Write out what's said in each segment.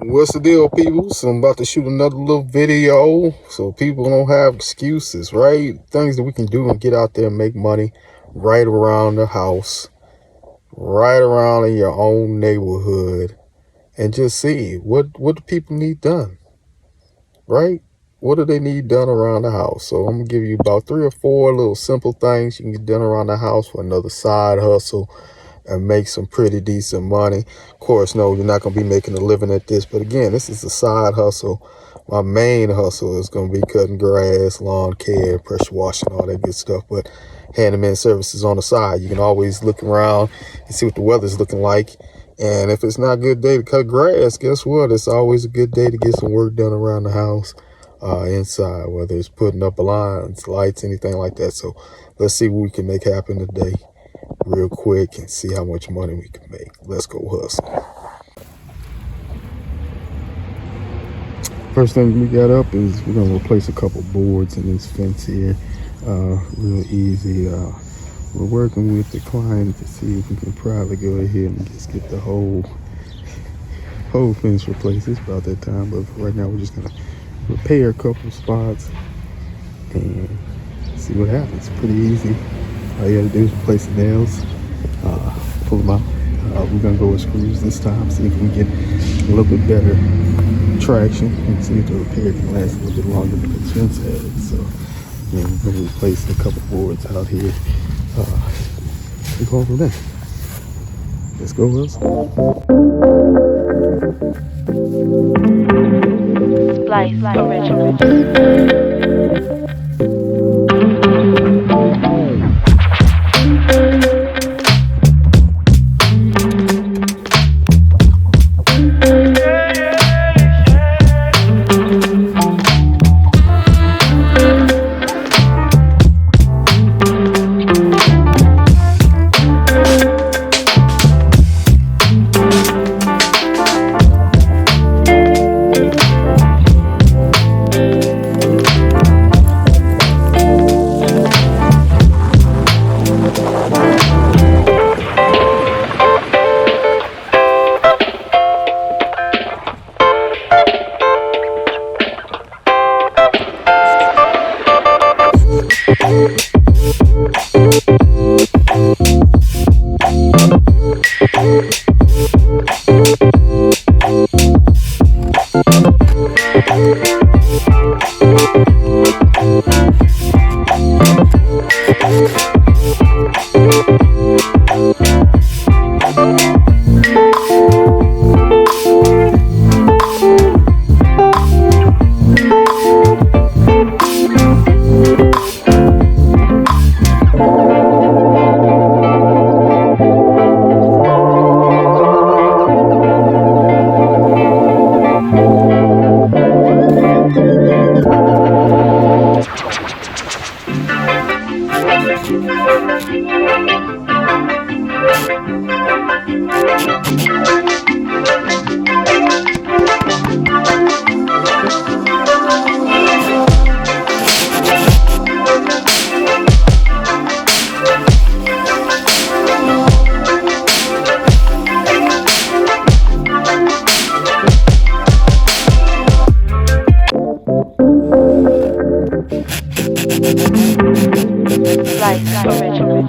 What's the deal, people? So I'm about to shoot another little video so people don't have excuses, right? Things that we can do and get out there and make money right around the house, right around in your own neighborhood, and just see what do people need done, right? What do they need done around the house? So I'm gonna give you about 3 or 4 little simple things you can get done around the house for another side hustle and make some pretty decent money. Of course, no, you're not going to be making a living at this, but again, this is a side hustle. My main hustle is going to be cutting grass, lawn care, pressure washing, all that good stuff, but handyman services on the side. You can always look around and see what the weather's looking like, and if it's not a good day to cut grass, guess what? It's always a good day to get some work done around the house, inside, whether it's putting up blinds, lights, anything like that. So let's see what we can make happen today real quick and see how much money we can make. Let's go hustle. First thing we got up is we're gonna replace a couple boards in this fence here. Real easy. We're working with the client to see if we can probably go ahead and just get the whole fence replaced. It's about that time, but right now we're just gonna repair a couple spots and see what happens. Pretty easy. All you gotta do is replace the nails, pull them out. We're gonna go with screws this time, see if we can get a little bit better traction and see if the repair can last a little bit longer than the fence had. So yeah, we're gonna replace a couple boards out here. We're going from there. Let's go, Splice Original. Splice Original.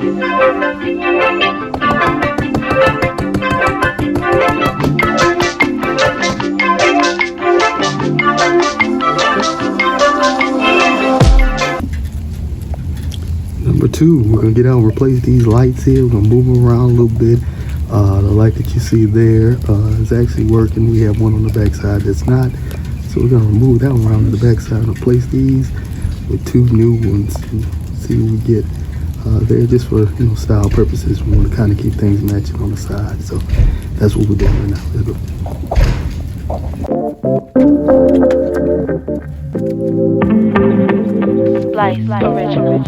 Number two, we're gonna get out and replace these lights here. We're gonna move them around a little bit. The light that you see there is actually working. We have one on the back side that's not. So we're gonna remove that one around to the back side and replace these with two new ones. And see what we get there, just for style purposes. We want to kind of keep things matching on the side. So that's what we're doing right now. Let's go. Splice original.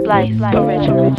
Splice original.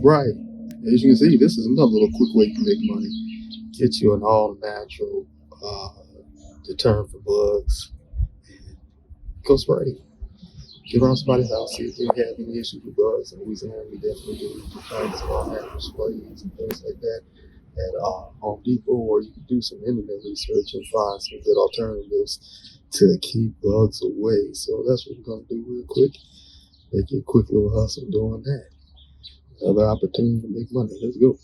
Right. As you can see, this is another little quick way to make money. Get you an all natural deterrent for bugs. And go spray. Get around somebody's house, see if they have any issues with bugs. In Louisiana, we definitely do kinds of all natural sprays and things like that at Home Depot, or you can do some internet research and find some good alternatives to keep bugs away. So that's what we're going to do real quick. Make you a quick little hustle doing that. Another opportunity to make money. Let's go.